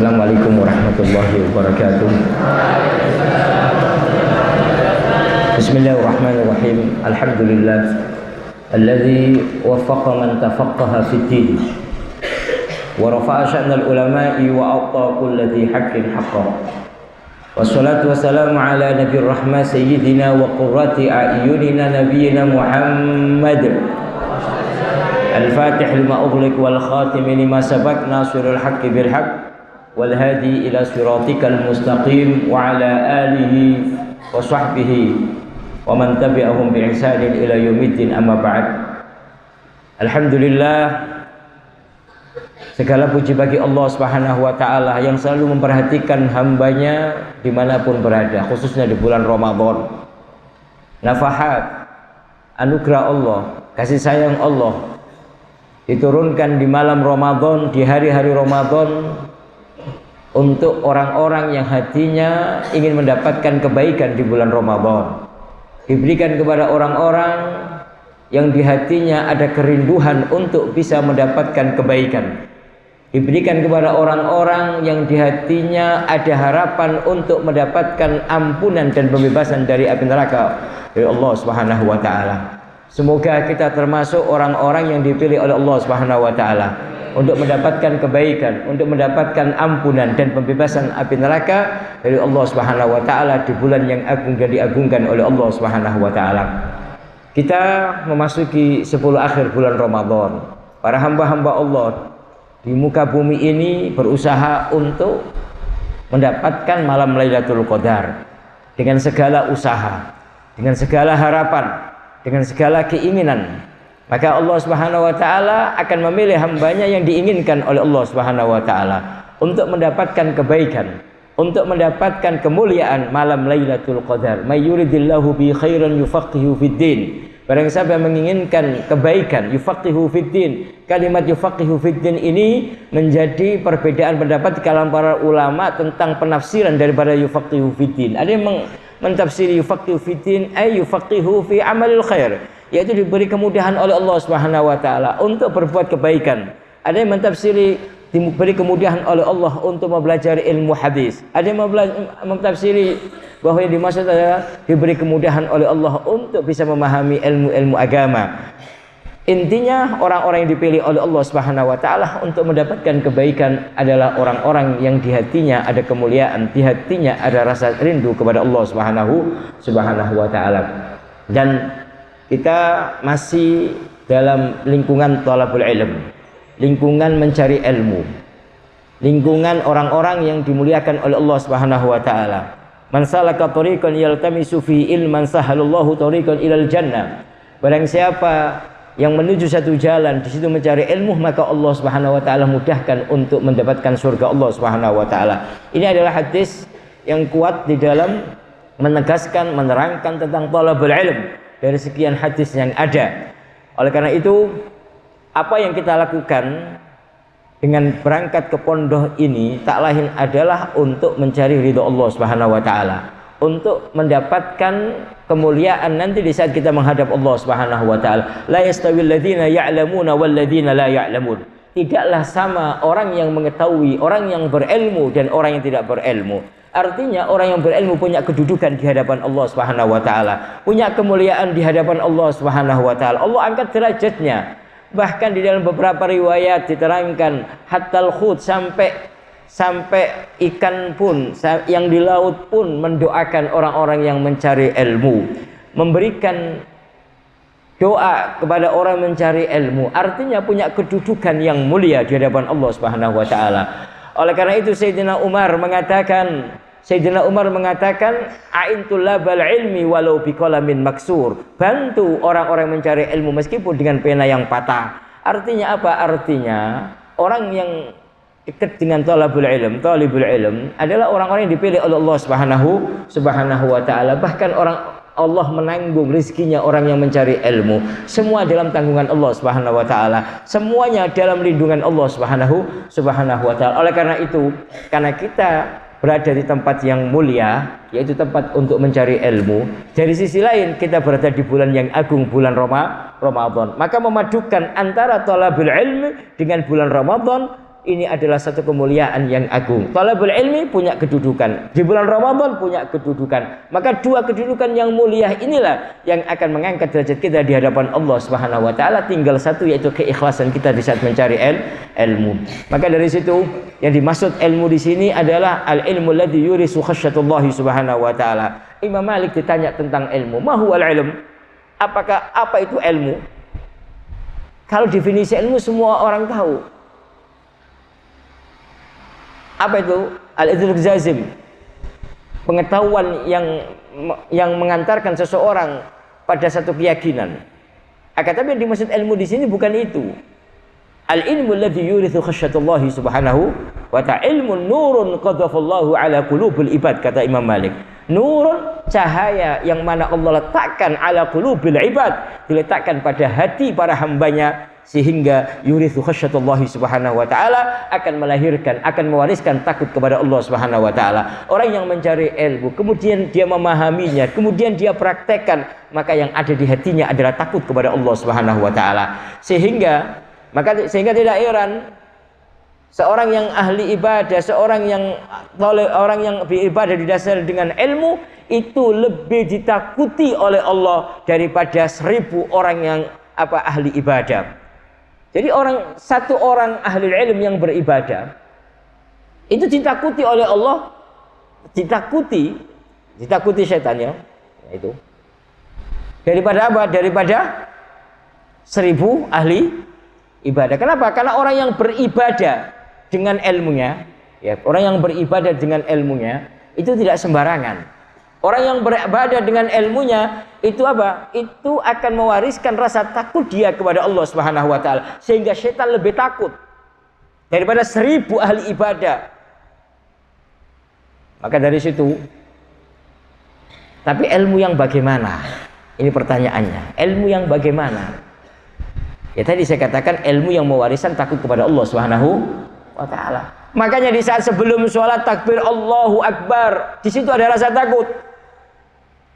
Assalamualaikum warahmatullahi wabarakatuh. Bismillahirrahmanirrahim. Alhamdulillah alladzi waffaqa man tafaqqaha fid din wa rafa'a sya'nal ulama'i wa a'ta kulli dzi haqqin haqqan. Wassalatu wassalamu ala nabiyir rahmah sayyidina wa qurrati a'yunina nabiyyina Muhammad al-fatih lima ughliq wal khatim lima sabaq nasirul haqqi bil haqq wal hadi ila siratikal mustaqim wa ala alihi wa sahbihi wa man tabi'ahum bi ihsanin ila yaumiddin, amma ba'd. Alhamdulillah, segala puji bagi Allah Subhanahu wa taala yang selalu memperhatikan hambanya dimanapun berada, khususnya di bulan Ramadan. Nafahat, anugerah Allah, kasih sayang Allah diturunkan di malam Ramadan, di hari-hari Ramadan, untuk orang-orang yang hatinya ingin mendapatkan kebaikan di bulan Ramadan. Diberikan kepada orang-orang yang di hatinya ada kerinduan untuk bisa mendapatkan kebaikan. Diberikan kepada orang-orang yang di hatinya ada harapan untuk mendapatkan ampunan dan pembebasan dari api neraka dari Allah Subhanahu wa taala. Semoga kita termasuk orang-orang yang dipilih oleh Allah Subhanahu wa taala untuk mendapatkan kebaikan, untuk mendapatkan ampunan dan pembebasan api neraka dari Allah Subhanahu wa taala di bulan yang agung dan diagungkan oleh Allah Subhanahu wa taala. Kita memasuki 10 akhir bulan Ramadan. Para hamba-hamba Allah di muka bumi ini berusaha untuk mendapatkan malam Lailatul Qadar dengan segala usaha, dengan segala harapan, dengan segala keinginan. Maka Allah Subhanahu wa taala akan memilih hambanya yang diinginkan oleh Allah Subhanahu wa taala untuk mendapatkan kebaikan, untuk mendapatkan kemuliaan malam Lailatul Qadar. May yuridillahu bi khairan yufaqihu fid din. Barang siapa yang menginginkan kebaikan, yufaqihu fid din. Kalimat yufaqihu fid din ini menjadi perbedaan pendapat di kalangan para ulama tentang penafsiran daripada yufaqihu fid din. Ada yang mentafsiri yufaqihu fid din ay yufaqihu fi amalil khair, yaitu diberi kemudahan oleh Allah Subhanahu wa taala untuk berbuat kebaikan. Ada yang mentafsiri diberi kemudahan oleh Allah untuk mempelajari ilmu hadis. Ada yang mentafsiri bahwa yang dimaksud adalah diberi kemudahan oleh Allah untuk bisa memahami ilmu-ilmu agama. Intinya orang-orang yang dipilih oleh Allah Subhanahu wa taala untuk mendapatkan kebaikan adalah orang-orang yang di hatinya ada kemuliaan, di hatinya ada rasa rindu kepada Allah Subhanahu wa taala. Dan kita masih dalam lingkungan thalabul ilm, lingkungan mencari ilmu, lingkungan orang-orang yang dimuliakan oleh Allah Subhanahu wa taala. Man salaka tariqan yaltamisu fihi ilman sahalallahu tariqan ilal jannah. Barang siapa yang menuju satu jalan, di situ mencari ilmu, maka Allah Subhanahu wa taala mudahkan untuk mendapatkan surga Allah Subhanahu wa taala. Ini adalah hadis yang kuat di dalam menegaskan, menerangkan tentang thalabul ilm dari sekian hadis yang ada. Oleh karena itu, apa yang kita lakukan dengan berangkat ke pondok ini tak lain adalah untuk mencari ridho Allah Subhanahu wa taala, untuk mendapatkan kemuliaan nanti di saat kita menghadap Allah Subhanahu wa taala. La yastawil ladzina ya'lamuna wal ladzina la ya'lamun. Tidaklah sama orang yang mengetahui, orang yang berilmu dan orang yang tidak berilmu. Artinya orang yang berilmu punya kedudukan di hadapan Allah Subhanahu wa taala, punya kemuliaan di hadapan Allah Subhanahu wa taala. Allah angkat derajatnya. Bahkan di dalam beberapa riwayat diterangkan hatal khut, sampai ikan pun yang di laut pun mendoakan orang-orang yang mencari ilmu, memberikan doa kepada orang mencari ilmu. Artinya punya kedudukan yang mulia di hadapan Allah Subhanahu wa taala. Oleh karena itu Sayyidina Umar mengatakan, a'in tulabal ilmi walau biqalamin maksur. Bantu orang-orang mencari ilmu meskipun dengan pena yang patah. Artinya apa? Artinya orang yang dekat dengan talibul ilm adalah orang-orang yang dipilih oleh Allah Subhanahu wa taala. Bahkan Allah menanggung rezekinya orang yang mencari ilmu. Semua dalam tanggungan Allah Subhanahu wa taala. Semuanya dalam lindungan Allah Subhanahu wa taala. Oleh karena itu, karena kita berada di tempat yang mulia, yaitu tempat untuk mencari ilmu. Dari sisi lain kita berada di bulan yang agung, bulan Ramadan. Maka memadukan antara thalabul ilmi dengan bulan Ramadan ini adalah satu kemuliaan yang agung. Talabul ilmi punya kedudukan, di bulan Ramadan punya kedudukan. Maka dua kedudukan yang mulia inilah yang akan mengangkat derajat kita di hadapan Allah Subhanahu wa taala. Tinggal satu, yaitu keikhlasan kita di saat mencari ilmu. Maka dari situ yang dimaksud ilmu di sini adalah al-ilmu alladzi yurisu khasyatullahi Subhanahu wa taala. Imam Malik ditanya tentang ilmu, ma huwal ilm? Apa itu ilmu? Kalau definisi ilmu semua orang tahu. Apa itu? Al-idruk jazim. Pengetahuan yang mengantarkan seseorang pada satu keyakinan. Akan tapi yang dimaksud ilmu di sini bukan itu. Al-ilmu alladzi yurithu khasyatullahi Subhanahu wa ta'ala. Ilmun nurun qadhafallahu ala qulubil ibad, kata Imam Malik. Nurun, cahaya yang mana Allah letakkan ala qulubil ibad, diletakkan pada hati para hambanya, sehingga yurithu khasyatullahi Subhanahu wa ta'ala, akan melahirkan, akan mewariskan takut kepada Allah Subhanahu wa ta'ala. Orang yang mencari ilmu, kemudian dia memahaminya, kemudian dia praktekkan, maka yang ada di hatinya adalah takut kepada Allah Subhanahu wa ta'ala. Sehingga tidak heran seorang yang ahli ibadah, orang yang beribadah didasari dengan ilmu, itu lebih ditakuti oleh Allah daripada 1000 orang yang ahli ibadah. Jadi satu orang ahli ilmu yang beribadah itu ditakuti oleh Allah, ditakuti setan ya, itu. Daripada apa? Daripada 1000 ahli ibadah. Kenapa? Karena orang yang beribadah dengan ilmunya, ya, orang yang beribadah dengan ilmunya itu tidak sembarangan. Orang yang beribadah dengan ilmunya itu apa? Itu akan mewariskan rasa takut dia kepada Allah Subhanahu wa taala, sehingga setan lebih takut daripada 1000 ahli ibadah. Maka dari situ, tapi ilmu yang bagaimana? Ini pertanyaannya. Ilmu yang bagaimana? Ya tadi saya katakan ilmu yang mewariskan takut kepada Allah Subhanahu wa taala. Makanya di saat sebelum sholat takbir Allahu Akbar, di situ ada rasa takut.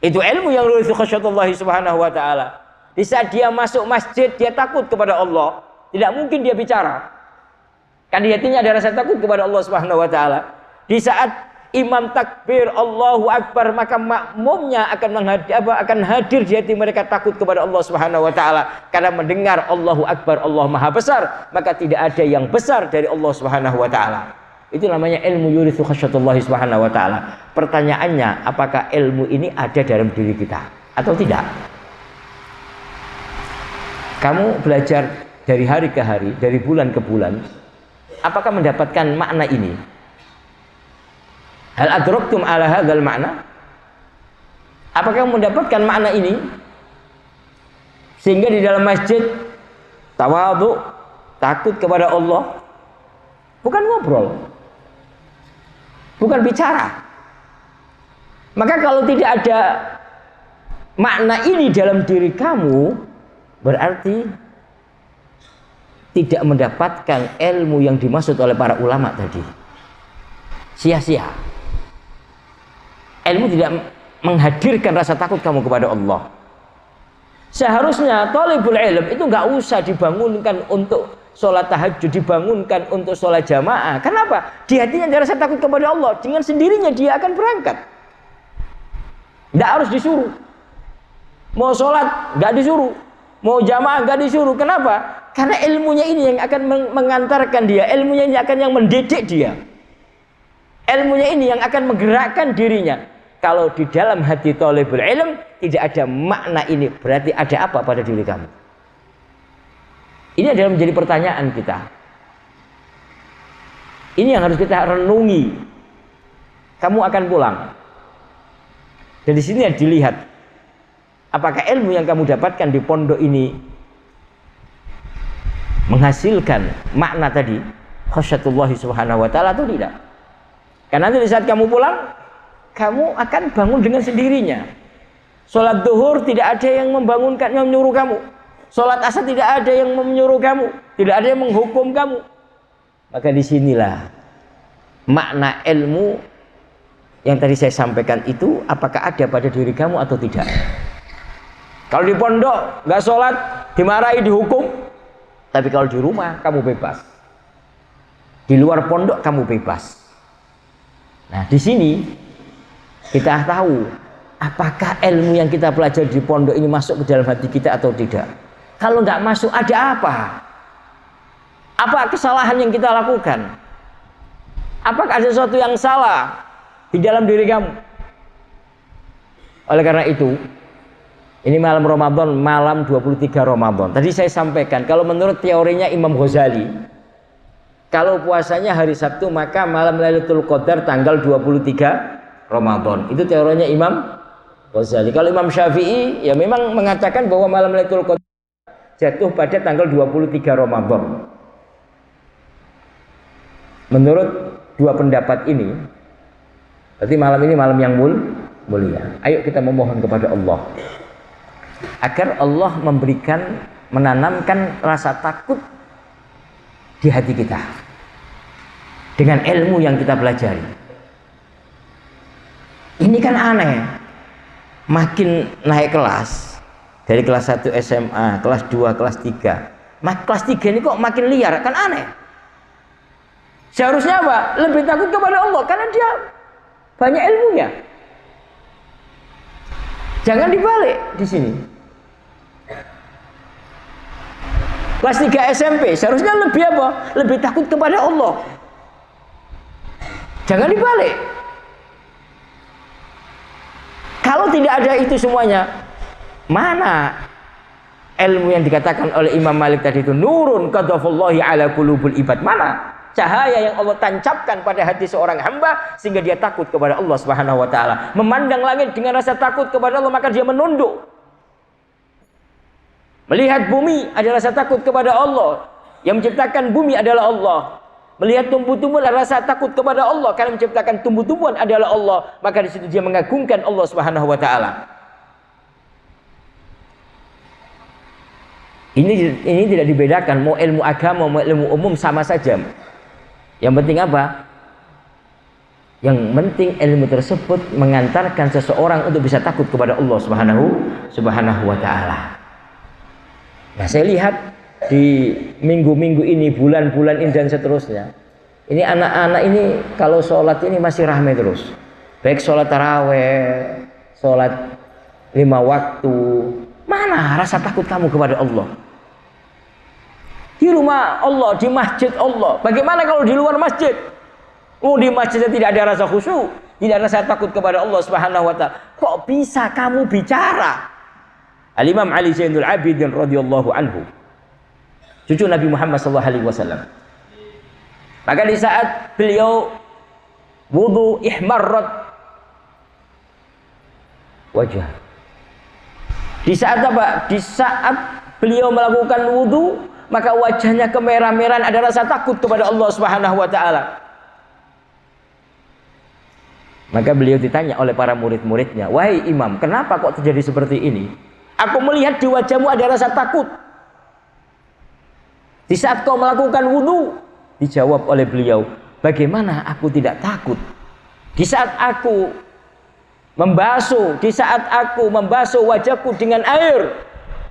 Itu ilmu yang yurithu khasyatullahi Subhanahu wa taala. Di saat dia masuk masjid, dia takut kepada Allah. Tidak mungkin dia bicara. Kan di hatinya ada rasa takut kepada Allah Subhanahu wa taala. Di saat imam takbir Allahu Akbar, maka makmumnya akan hadir di hati mereka takut kepada Allah Subhanahu wa taala. Karena mendengar Allahu Akbar, Allah Maha Besar, maka tidak ada yang besar dari Allah Subhanahu wa taala. Itu namanya ilmu yurithu khasyatullahi Subhanahu wa taala. Pertanyaannya, apakah ilmu ini ada dalam diri kita atau tidak? Kamu belajar dari hari ke hari, dari bulan ke bulan, apakah mendapatkan makna ini? Hal adraktum ala hadzal makna? Apakah kamu mendapatkan makna ini? Sehingga di dalam masjid tawadhu, takut kepada Allah, bukan ngobrol, bukan bicara. Maka kalau tidak ada makna ini dalam diri kamu, berarti tidak mendapatkan ilmu yang dimaksud oleh para ulama tadi. Sia-sia. Ilmu tidak menghadirkan rasa takut kamu kepada Allah. Seharusnya thalibul ilm itu nggak usah dibangunkan untuk sholat tahajud, dibangunkan untuk sholat jamaah. Kenapa? Di hatinya ada rasa takut kepada Allah, dengan sendirinya dia akan berangkat. Tidak harus disuruh. Mau sholat nggak disuruh, mau jamaah nggak disuruh. Kenapa? Karena ilmunya ini yang akan mengantarkan dia, ilmunya ini akan yang mendidik dia, ilmunya ini yang akan menggerakkan dirinya. Kalau di dalam hati thalibul ilm tidak ada makna ini, berarti ada apa pada diri kamu? Ini adalah menjadi pertanyaan kita. Ini yang harus kita renungi. Kamu akan pulang. Dan di sini dilihat apakah ilmu yang kamu dapatkan di pondok ini menghasilkan makna tadi khasyatullahi Subhanahu wa taala atau tidak. Karena nanti di saat kamu pulang, kamu akan bangun dengan sendirinya. Sholat duhur tidak ada yang membangunkan, yang menyuruh kamu. Sholat asar tidak ada yang menyuruh kamu, tidak ada yang menghukum kamu. Maka disinilah makna ilmu yang tadi saya sampaikan itu, apakah ada pada diri kamu atau tidak. Kalau di pondok nggak sholat, dimarahi, dihukum. Tapi kalau di rumah kamu bebas. Di luar pondok kamu bebas. Nah, di sini kita tahu apakah ilmu yang kita pelajari di pondok ini masuk ke dalam hati kita atau tidak. Kalau nggak masuk, ada apa? Apa kesalahan yang kita lakukan? Apakah ada sesuatu yang salah di dalam diri kamu? Oleh karena itu, ini malam Ramadan, malam 23 Ramadan. Tadi saya sampaikan, kalau menurut teorinya Imam Ghazali, kalau puasanya hari Sabtu, maka malam Lailatul Qadar tanggal 23 Ramadan. Itu teorinya Imam Ghazali. Kalau Imam Syafi'i, ya memang mengatakan bahwa malam Lailatul Qadar jatuh pada tanggal 23 Ramadan. Menurut dua pendapat ini, berarti malam ini malam yang mulia. Ayo kita memohon kepada Allah agar Allah menanamkan rasa takut di hati kita dengan ilmu yang kita pelajari. Ini kan aneh, makin naik kelas, dari kelas 1 SMA, kelas 2, kelas 3, kelas 3 ini kok makin liar, kan aneh. Seharusnya apa? Lebih takut kepada Allah karena dia banyak ilmunya. Jangan dibalik di sini. Kelas 3 SMP seharusnya lebih apa? Lebih takut kepada Allah. Jangan dibalik. Kalau tidak ada itu semuanya, mana ilmu yang dikatakan oleh Imam Malik tadi itu, nurun qadhafallahi ala qulubul ibad? Mana cahaya yang Allah tancapkan pada hati seorang hamba sehingga dia takut kepada Allah Subhanahu wa taala. Memandang langit dengan rasa takut kepada Allah, maka dia menunduk. Melihat bumi adalah rasa takut kepada Allah. Yang menciptakan bumi adalah Allah. Melihat tumbuh-tumbuhan adalah rasa takut kepada Allah, karena menciptakan tumbuh-tumbuhan adalah Allah. Maka di situ dia mengagungkan Allah Subhanahu wa taala. Ini tidak dibedakan, mau ilmu agama mau ilmu umum sama saja. Yang penting apa? Yang penting ilmu tersebut mengantarkan seseorang untuk bisa takut kepada Allah Subhanahu wa taala. Nah, saya lihat di minggu-minggu ini, bulan-bulan ini dan seterusnya, ini anak-anak ini kalau sholat ini masih ramai terus. Baik sholat taraweh, sholat 5 waktu. Mana rasa takut kamu kepada Allah? Di rumah Allah, di masjid Allah. Bagaimana kalau di luar masjid? Oh, di masjidnya tidak ada rasa khusyuk, tidak ada rasa takut kepada Allah Subhanahu wa taala. Kok bisa kamu bicara? Al-Imam Ali Zainul Abidin radhiyallahu anhu, cucu Nabi Muhammad sallallahu alaihi wasallam. Maka di saat beliau wudu, ihmarrat wajah. Di saat apa? Di saat beliau melakukan wudu, maka wajahnya kemerah-merahan, ada rasa takut kepada Allah Subhanahu wa taala. Maka beliau ditanya oleh para murid-muridnya, "Wahai imam, kenapa kok terjadi seperti ini? Aku melihat di wajahmu ada rasa takut. Di saat kau melakukan wudu." Dijawab oleh beliau, "Bagaimana aku tidak takut? Di saat aku membasuh wajahku dengan air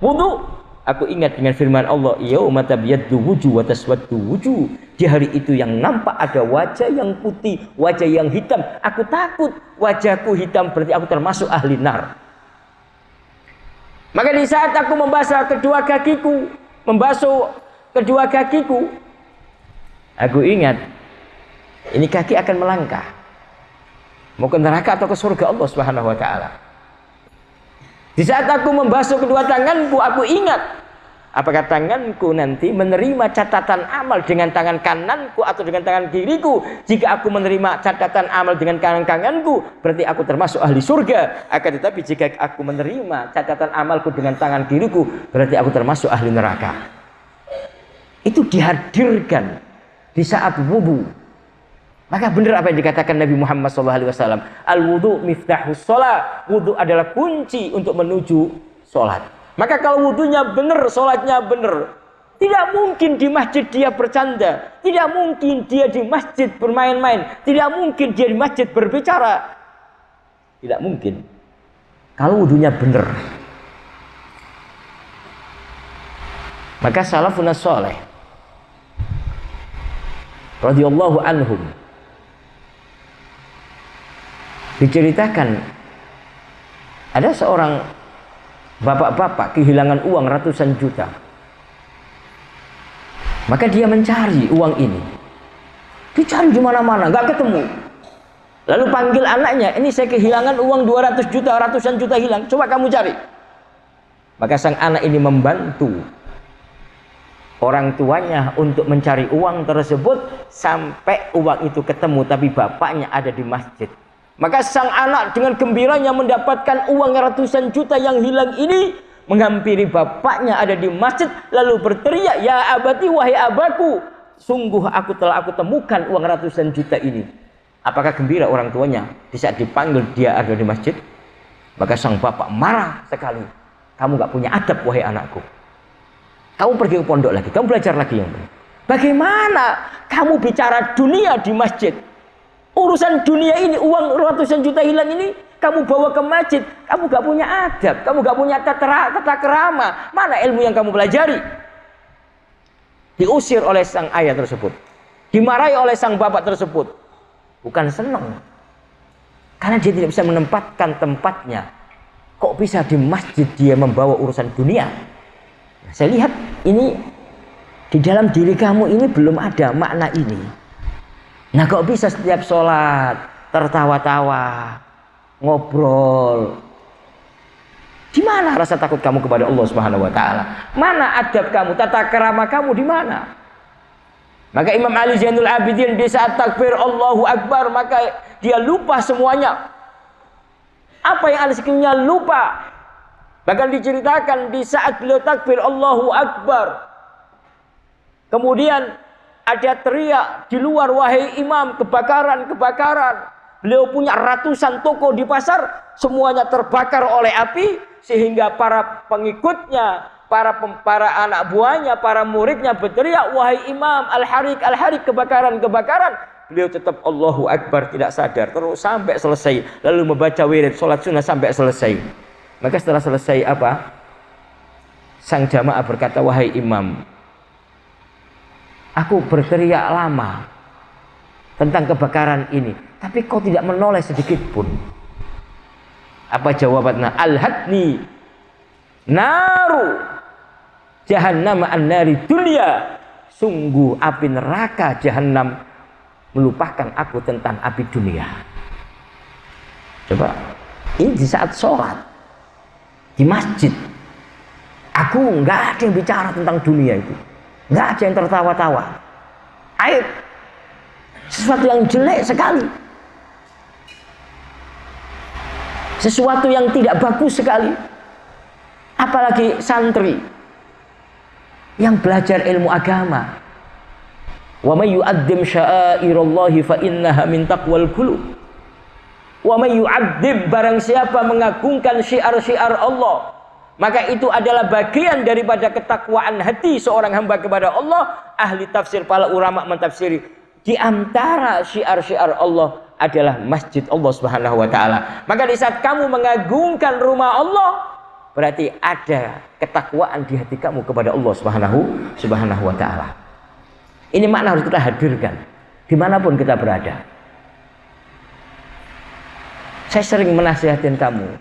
wudu, aku ingat dengan firman Allah, yauma tabyaddu wujuh wa taswaddu wujuh. Di hari itu yang nampak ada wajah yang putih, wajah yang hitam. Aku takut wajahku hitam, berarti aku termasuk ahli nar. Maka di saat aku membasuh kedua kakiku, aku ingat ini kaki akan melangkah mau ke neraka atau ke surga Allah Subhanahu wa taala. Di saat aku membasuh kedua tanganku, aku ingat apakah tanganku nanti menerima catatan amal dengan tangan kananku atau dengan tangan kiriku. Jika aku menerima catatan amal dengan tangan kananku, berarti aku termasuk ahli surga. Akan tetapi jika aku menerima catatan amalku dengan tangan kiriku, berarti aku termasuk ahli neraka. Itu dihadirkan di saat wudu. Maka benar apa yang dikatakan Nabi Muhammad SAW, al-wudu miftahus sholat. Wudu adalah kunci untuk menuju sholat. Maka kalau wudunya benar, sholatnya benar, tidak mungkin di masjid dia bercanda, tidak mungkin dia di masjid bermain-main, tidak mungkin dia di masjid berbicara, tidak mungkin. Kalau wudunya benar. Maka salafun saleh radhiyallahu anhum diceritakan ada seorang bapak-bapak kehilangan uang ratusan juta. Maka dia mencari uang ini. Dicari di mana-mana, nggak ketemu. Lalu panggil anaknya, ini saya kehilangan uang 200 juta, ratusan juta hilang. Coba kamu cari. Maka sang anak ini membantu orang tuanya untuk mencari uang tersebut sampai uang itu ketemu, tapi bapaknya ada di masjid. Maka sang anak dengan gembiranya mendapatkan uang ratusan juta yang hilang ini, menghampiri bapaknya ada di masjid, lalu berteriak, "Ya abati, wahai abaku, sungguh aku temukan uang ratusan juta ini." Apakah gembira orang tuanya di saat dipanggil dia ada di masjid? Maka sang bapak marah sekali. "Kamu gak punya adab, wahai anakku. Kamu pergi ke pondok lagi, kamu belajar lagi yang benar. Bagaimana kamu bicara dunia di masjid? Urusan dunia ini, uang ratusan juta hilang ini, kamu bawa ke masjid. Kamu gak punya adab, kamu gak punya tata kerama. Mana ilmu yang kamu pelajari?" Diusir oleh sang ayah tersebut, dimarahi oleh sang bapak tersebut. Bukan senang, karena dia tidak bisa menempatkan tempatnya. Kok bisa di masjid dia membawa urusan dunia? Saya lihat ini di dalam diri kamu ini belum ada makna ini. Nah, kok bisa setiap sholat tertawa-tawa, ngobrol? Di mana rasa takut kamu kepada Allah Subhanahu wa taala? Mana adab kamu, tata kerama kamu di mana? Maka Imam Ali Zainul Abidin di saat takbir Allahu Akbar, maka dia lupa semuanya. Apa yang ada sekiranya lupa. Bahkan diceritakan di saat beliau takbir Allahu Akbar, kemudian ada teriak di luar, "Wahai imam, kebakaran, kebakaran." Beliau punya ratusan toko di pasar, semuanya terbakar oleh api, sehingga para pengikutnya, para anak buahnya, para muridnya berteriak, "Wahai imam, al-harik, al-harik, kebakaran, kebakaran." Beliau tetap Allahu Akbar, tidak sadar, terus sampai selesai. Lalu membaca wirid, sholat sunnah sampai selesai. Maka setelah selesai apa? Sang jamaah berkata, "Wahai imam, aku berteriak lama tentang kebakaran ini, tapi kau tidak menoleh sedikit pun." Apa jawabannya? "Al-hadni naru jahannam an-nari dunya." Sungguh api neraka jahannam melupakan aku tentang api dunia. Coba, ini di saat sholat di masjid, aku nggak ada yang bicara tentang dunia itu, nggak ada yang tertawa-tawa. Aib, sesuatu yang jelek sekali, sesuatu yang tidak bagus sekali. Apalagi santri yang belajar ilmu agama. "Wa may yu'azzim sya'airallahi fa innaha min taqwal qulub." Wa may yu'azzim, barang siapa mengagungkan syiar-syiar Allah, maka itu adalah bagian daripada ketakwaan hati seorang hamba kepada Allah. Ahli tafsir, para ulama mentafsiri, di antara syiar-syiar Allah adalah masjid Allah Subhanahu wa taala. Maka di saat kamu mengagungkan rumah Allah, berarti ada ketakwaan di hati kamu kepada Allah Subhanahu wa taala. Ini makna harus kita hadirkan dimanapun kita berada. Saya sering menasihatin kamu,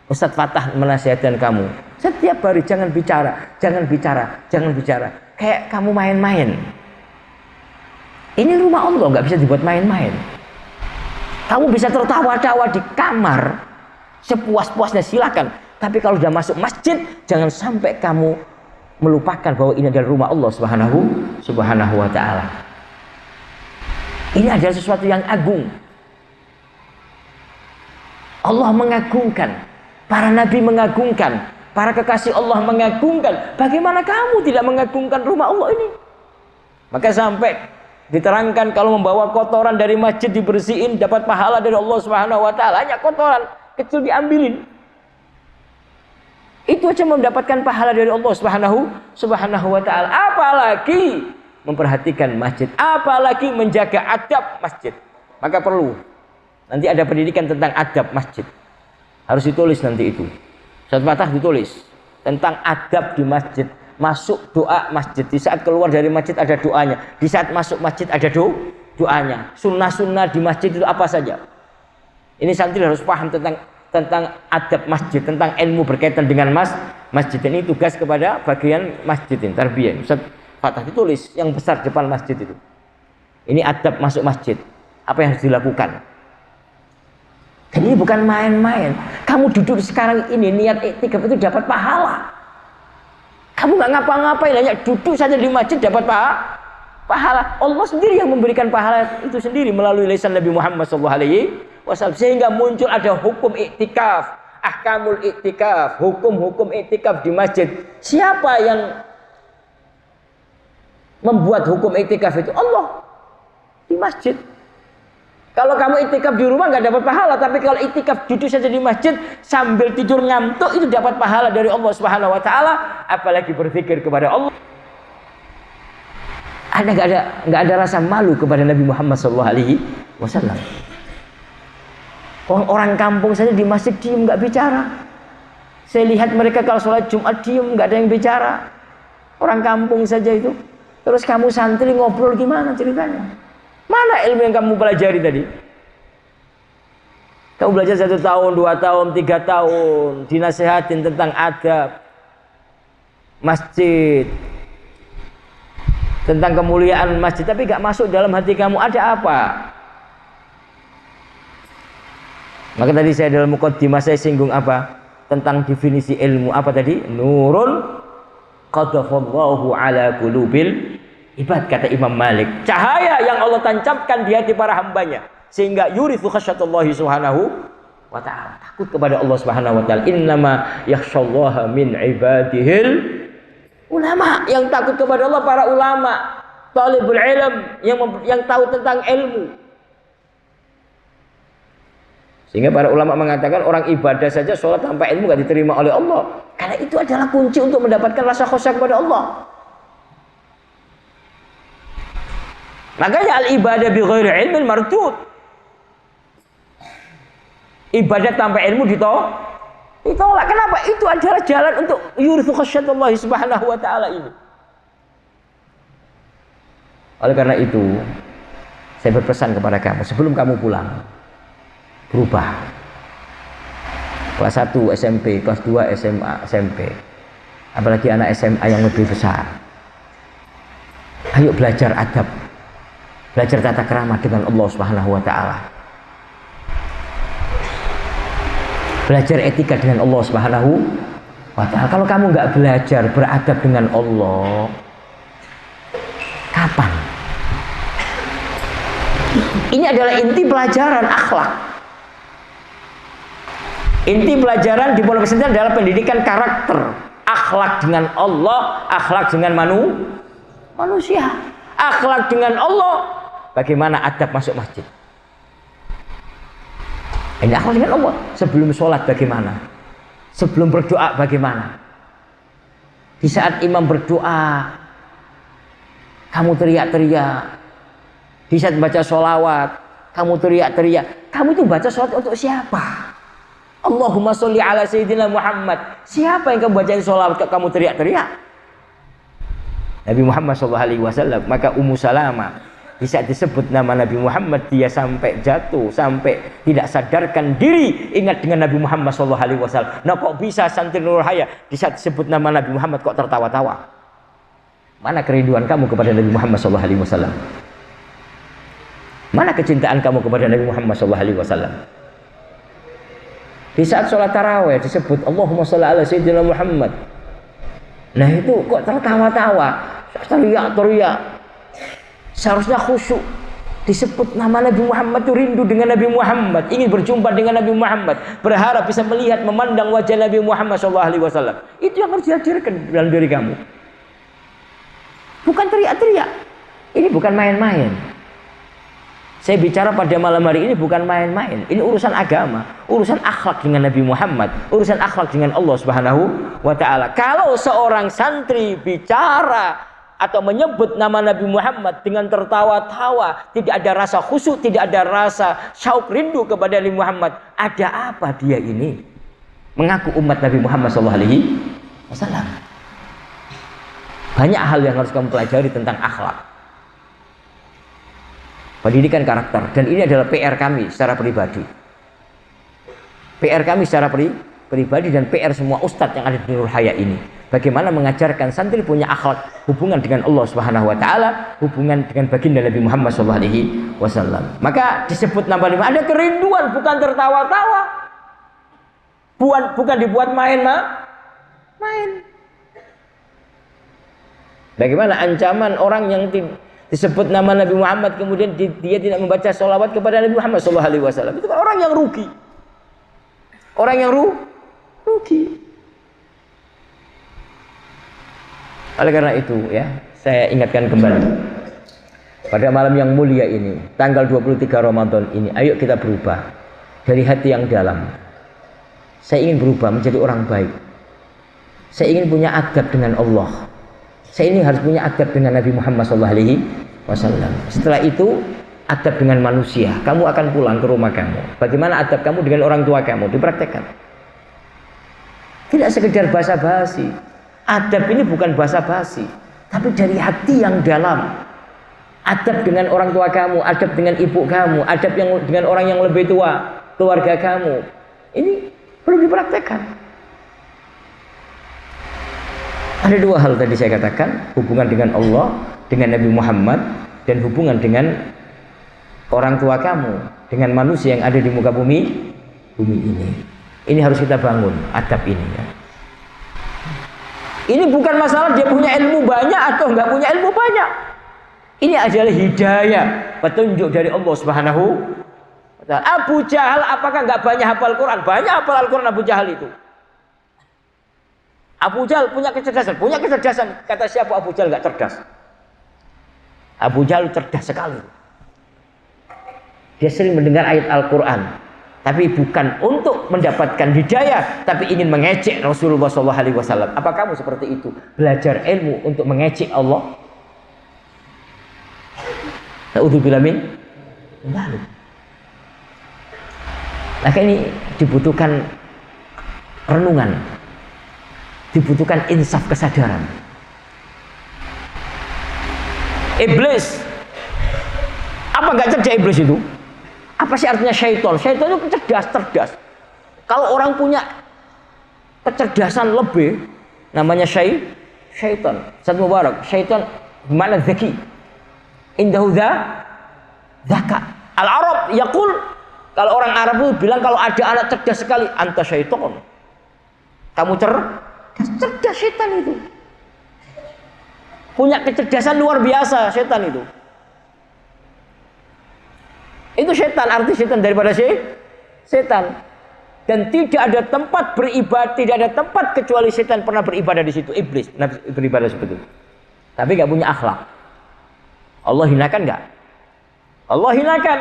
Ustadz Fatah menasihatkan kamu, setiap hari jangan bicara, jangan bicara, jangan bicara. Kayak kamu main-main. Ini rumah Allah, nggak bisa dibuat main-main. Kamu bisa tertawa-tawa di kamar, sepuas-puasnya silakan. Tapi kalau sudah masuk masjid, jangan sampai kamu melupakan bahwa ini adalah rumah Allah Subhanahu wa taala. Ini adalah sesuatu yang agung. Allah mengagungkan, para nabi mengagungkan, para kekasih Allah mengagungkan. Bagaimana kamu tidak mengagungkan rumah Allah ini? Maka sampai diterangkan kalau membawa kotoran dari masjid dibersihin dapat pahala dari Allah Subhanahu wa taala. Hanya kotoran kecil diambilin, itu aja mendapatkan pahala dari Allah Subhanahu wa taala. Apalagi memperhatikan masjid, apalagi menjaga adab masjid. Maka perlu nanti ada pendidikan tentang adab masjid. Harus ditulis nanti itu. Ustadz Fatah ditulis tentang adab di masjid. masuk doa masjid, di saat keluar dari masjid ada doanya, di saat masuk masjid ada doanya. Sunnah-sunnah di masjid itu apa saja? Ini santri harus paham tentang adab masjid, tentang ilmu berkaitan dengan masjid. Ini tugas kepada bagian masjid ini, tarbiyah. Ustaz Fatah ditulis yang besar depan masjid itu. Ini adab masuk masjid. Apa yang harus dilakukan? Dan ini bukan main-main. Kamu duduk sekarang ini niat iktikaf itu dapat pahala. Kamu nggak ngapa-ngapain, hanya duduk saja di masjid dapat pahala. Allah sendiri yang memberikan pahala itu sendiri melalui lisan Nabi Muhammad SAW. Sehingga muncul ada hukum iktikaf, ahkamul iktikaf, hukum-hukum iktikaf di masjid. Siapa yang membuat hukum iktikaf itu? Allah di masjid. Kalau kamu iktikaf di rumah nggak dapat pahala, tapi kalau iktikaf duduk saja di masjid sambil tidur ngantuk itu dapat pahala dari Allah Subhanahu Wa Taala. Apalagi berzikir kepada Allah. Anda nggak ada rasa malu kepada Nabi Muhammad SAW. Orang kampung saja di masjid diem nggak bicara. Saya lihat mereka kalau sholat Jumat diem nggak ada yang bicara. Orang kampung saja itu. Terus kamu santri ngobrol gimana ceritanya? Mana ilmu yang kamu pelajari tadi? Kamu belajar 1 tahun, 2 tahun, 3 tahun, dinasehatin tentang adab masjid, tentang kemuliaan masjid, tapi gak masuk dalam hati kamu. Ada apa? Maka tadi saya dalam muqaddimah saya singgung apa? Tentang definisi ilmu apa tadi? Nurun qadafallahu ala qulubil ibad, kata Imam Malik. Cahaya yang Allah tancapkan di hati para hambanya sehingga yurithu khasyatullahi subhanahu wa ta'ala, takut kepada Allah subhanahu wa ta'ala. Innama yakhshallaha min ibadihil ulama. Yang takut kepada Allah para ulama, talibul ilm, yang tahu tentang ilmu. Sehingga para ulama mengatakan orang ibadah saja sholat tanpa ilmu gak diterima oleh Allah, karena itu adalah kunci untuk mendapatkan rasa khusyuk kepada Allah. Makanya al-ibadah bi ghairi ilmin mardud. Ibadah tanpa ilmu ditolak. Kenapa? Itu adalah jalan untuk yurithu khasyatullahi subhanahu wa ta'ala ini. Oleh karena itu, saya berpesan kepada kamu, sebelum kamu pulang, berubah. Kelas 1 SMP, kelas 2 SMA, SMP. Apalagi anak SMA yang lebih besar. Ayo belajar adab. Belajar tata krama dengan Allah Subhanahu wa ta'ala. Belajar etika dengan Allah Subhanahu wa ta'ala. Kalau kamu nggak belajar beradab dengan Allah, kapan? Ini adalah inti pelajaran akhlak. Inti pelajaran di pondok pesantren adalah pendidikan karakter, akhlak dengan Allah, akhlak dengan manusia. Akhlak dengan Allah, bagaimana adab masuk masjid. Ini akhlak dengan Allah. Sebelum sholat bagaimana? Sebelum berdoa bagaimana? Di saat imam berdoa, kamu teriak-teriak. Di saat baca sholawat, kamu teriak-teriak. Kamu itu baca sholawat untuk siapa? Allahumma sholli ala sayyidina Muhammad. Siapa yang kamu bacain sholawat kok kamu teriak-teriak? Nabi Muhammad SAW. Maka Ummu Salamah, di saat disebut nama Nabi Muhammad, dia sampai jatuh, sampai tidak sadarkan diri ingat dengan Nabi Muhammad SAW. Nah, kok bisa santri Nurul Haya di saat disebut nama Nabi Muhammad kok tertawa-tawa? Mana kerinduan kamu kepada Nabi Muhammad SAW? Mana kecintaan kamu kepada Nabi Muhammad SAW? Di saat sholat tarawih disebut Allahumma sholli ala sayyidina Muhammad. Nah itu kok tertawa-tawa, teriak-teriak. Seharusnya khusyuk. Disebut nama Nabi Muhammad itu rindu dengan Nabi Muhammad, ingin berjumpa dengan Nabi Muhammad, berharap bisa melihat, memandang wajah Nabi Muhammad SAW. Itu yang harus dihadirkan dalam diri kamu. Bukan teriak-teriak. Ini bukan main-main. Saya bicara pada malam hari ini bukan main-main. Ini urusan agama, urusan akhlak dengan Nabi Muhammad, urusan akhlak dengan Allah Subhanahu wa ta'ala. Kalau seorang santri bicara atau menyebut nama Nabi Muhammad dengan tertawa-tawa, tidak ada rasa khusyuk, tidak ada rasa syauq rindu kepada Nabi Muhammad, ada apa dia ini? Mengaku umat Nabi Muhammad SAW. Banyak hal yang harus kamu pelajari tentang akhlak, pendidikan karakter, dan ini adalah PR kami secara pribadi. PR kami secara pribadi dan PR semua ustadz yang ada di Nurul Haya ini. Bagaimana mengajarkan santri punya akhlak, hubungan dengan Allah Subhanahu wa taala, hubungan dengan baginda Nabi Muhammad sallallahu alaihi wasallam. Maka disebut nama 5, ada kerinduan, bukan tertawa-tawa. Bukan dibuat main. Bagaimana ancaman orang yang disebut nama Nabi Muhammad kemudian dia tidak membaca sholawat kepada Nabi Muhammad sallallahu alaihi wasallam. Itu kan orang yang rugi. Orang yang rugi. Oleh karena itu ya, saya ingatkan kembali pada malam yang mulia ini, tanggal 23 Ramadan ini, ayo kita berubah dari hati yang dalam. Saya ingin berubah menjadi orang baik. Saya ingin punya adab dengan Allah. Saya ini harus punya adab dengan Nabi Muhammad SAW. Setelah itu adab dengan manusia. Kamu akan pulang ke rumah kamu. Bagaimana adab kamu dengan orang tua kamu? Dipraktekkan. Tidak sekedar basa-basi. Adab ini bukan basa-basi, tapi dari hati yang dalam. Adab dengan orang tua kamu, adab dengan ibu kamu, adab dengan orang yang lebih tua, keluarga kamu. Ini perlu dipraktekkan. Ada dua hal tadi saya katakan, hubungan dengan Allah, dengan Nabi Muhammad, dan hubungan dengan orang tua kamu, dengan manusia yang ada di muka bumi ini. Ini harus kita bangun adab ini ya. Ini bukan masalah dia punya ilmu banyak atau enggak punya ilmu banyak. Ini adalah hidayah, petunjuk dari Allah Subhanahu wa taala. Abu Jahal apakah enggak banyak hafal Quran? Banyak hafal Al-Quran Abu Jahal itu. Abu Jahal punya kecerdasan. Kata siapa Abu Jahal enggak cerdas? Abu Jahal cerdas sekali. Dia sering mendengar ayat Al-Quran, tapi bukan untuk mendapatkan hidayah, tapi ingin mengejek Rasulullah SAW. Apa kamu seperti itu? Belajar ilmu untuk mengejek Allah? Na'udzubillah min dzalik. Maka ini dibutuhkan renungan, dibutuhkan insaf kesadaran. Iblis, apa enggak cerdas iblis itu? Apa sih artinya syaitan? Syaitan itu cerdas. Kalau orang punya kecerdasan lebih, namanya syaitan. Ustaz Mubarak, syaitan bermakna zaki. Indahu zaka. Al-Arab yaqul, kalau orang Arab itu bilang kalau ada anak cerdas sekali, anta syaitan. Kamu cerdas syaitan itu. Punya kecerdasan luar biasa syaitan itu. Itu setan, arti setan daripada setan. Dan tidak ada tempat beribadah, tidak ada tempat kecuali setan pernah beribadah di situ. Iblis pernah beribadah seperti itu. Tapi nggak punya akhlak. Allah hinakan nggak? Allah hinakan.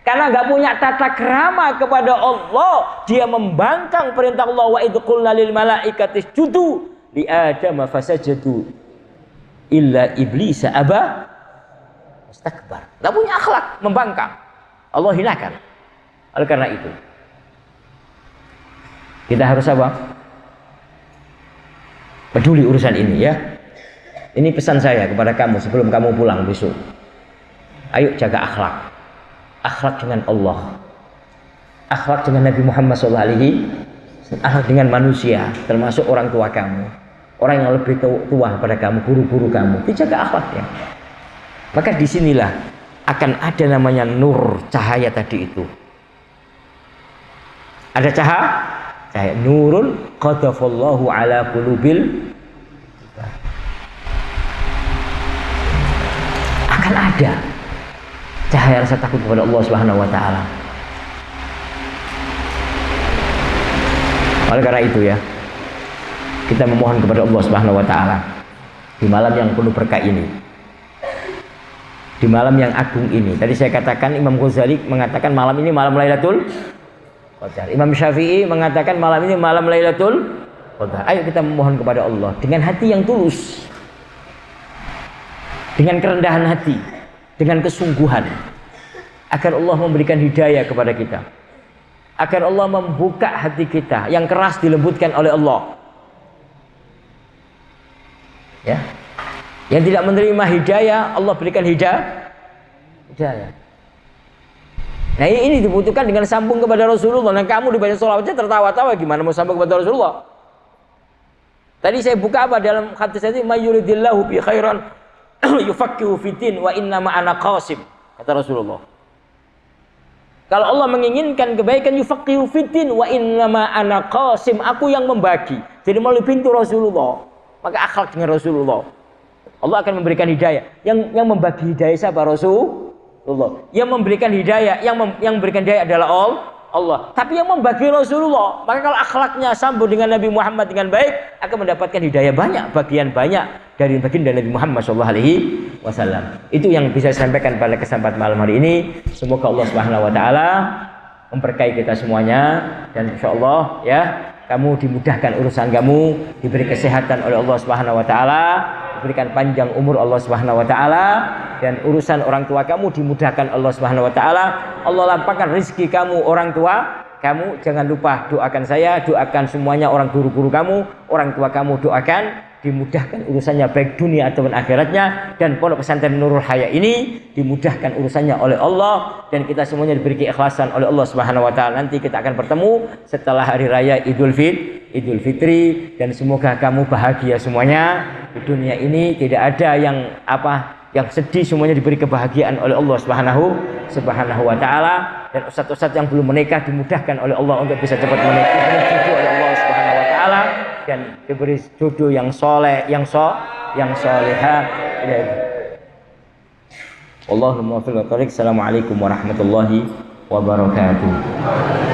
Karena nggak punya tata krama kepada Allah, dia membangkang perintah Allah. Wa idh qulna lil malaikati isjudu li Adam fasajadu illa iblis aba istakbar. Nggak punya akhlak, membangkang. Allah hinakan. Oleh karena itu, kita harus apa? Peduli urusan ini ya. Ini pesan saya kepada kamu sebelum kamu pulang besok. Ayo jaga akhlak. Akhlak dengan Allah. Akhlak dengan Nabi Muhammad SAW. Akhlak dengan manusia, termasuk orang tua kamu. Orang yang lebih tua pada kamu, guru-guru kamu. Dijaga akhlaknya. Maka disinilah akan ada namanya nur, cahaya tadi itu. Ada cahaya nurun qadafallahu ala qulubil, akan ada cahaya rasa takut kepada Allah Subhanahu wa taala. Oleh karena itu ya, kita memohon kepada Allah Subhanahu wa taala di malam yang penuh berkah ini, di malam yang agung ini. Tadi saya katakan Imam Ghazali mengatakan malam ini malam Lailatul Qadar. Imam Syafi'i mengatakan malam ini malam Lailatul Qadar. Ayo kita memohon kepada Allah dengan hati yang tulus, dengan kerendahan hati, dengan kesungguhan, agar Allah memberikan hidayah kepada kita, agar Allah membuka hati kita yang keras dilembutkan oleh Allah. Ya. Yang tidak menerima hidayah, Allah berikan hidayah. Nah ini dibutuhkan dengan sambung kepada Rasulullah. Nah kamu dibaca sholawat aja tertawa-tawa, gimana mau sambung kepada Rasulullah? Tadi saya buka apa dalam hadis tadi, mayyuridillahu bi khairan yufaqihu fiddin wa inna ma ana qasim, kata Rasulullah. Kalau Allah menginginkan kebaikan, yufaqihu fiddin wa inna ma ana qasim, aku yang membagi. Jadi melalui pintu Rasulullah, maka akhlak dengan Rasulullah, Allah akan memberikan hidayah. Yang membagi hidayah siapa? Rasulullah. Yang memberikan hidayah, yang memberikan hidayah adalah Allah. Tapi yang membagi Rasulullah. Maka kalau akhlaknya sambung dengan Nabi Muhammad dengan baik, akan mendapatkan hidayah banyak, bagian banyak dari baginda Nabi Muhammad SAW. Itu yang bisa saya sampaikan pada kesempatan malam hari ini. Semoga Allah Subhanahu Wa Taala memberkahi kita semuanya, dan insyaallah ya, kamu dimudahkan urusan kamu, diberi kesehatan oleh Allah Subhanahu Wa Taala, diberikan panjang umur Allah Subhanahu Wa Taala, dan urusan orang tua kamu dimudahkan Allah Subhanahu Wa Taala. Allah lapangkan rezeki kamu, orang tua kamu. Jangan lupa doakan saya, doakan semuanya orang guru-guru kamu, orang tua kamu, doakan dimudahkan urusannya baik dunia ataupun akhiratnya, dan pondok pesantren Nurul Haya ini dimudahkan urusannya oleh Allah, dan kita semuanya diberi keikhlasan oleh Allah Subhanahu Wa Taala. Nanti kita akan bertemu setelah hari raya Idul Fitri, dan semoga kamu bahagia semuanya di dunia ini. Tidak ada yang sedih, semuanya diberi kebahagiaan oleh Allah Subhanahu Wa Taala. Dan ustadz-ustadz yang belum menikah dimudahkan oleh Allah untuk bisa cepat menikah, jodoh oleh Allah Subhanahu Wa Taala, dan diberi jodoh yang soleh, yang solehah. Allahumma muwaffiq wa tariq. Assalamualaikum warahmatullahi wabarakatuh.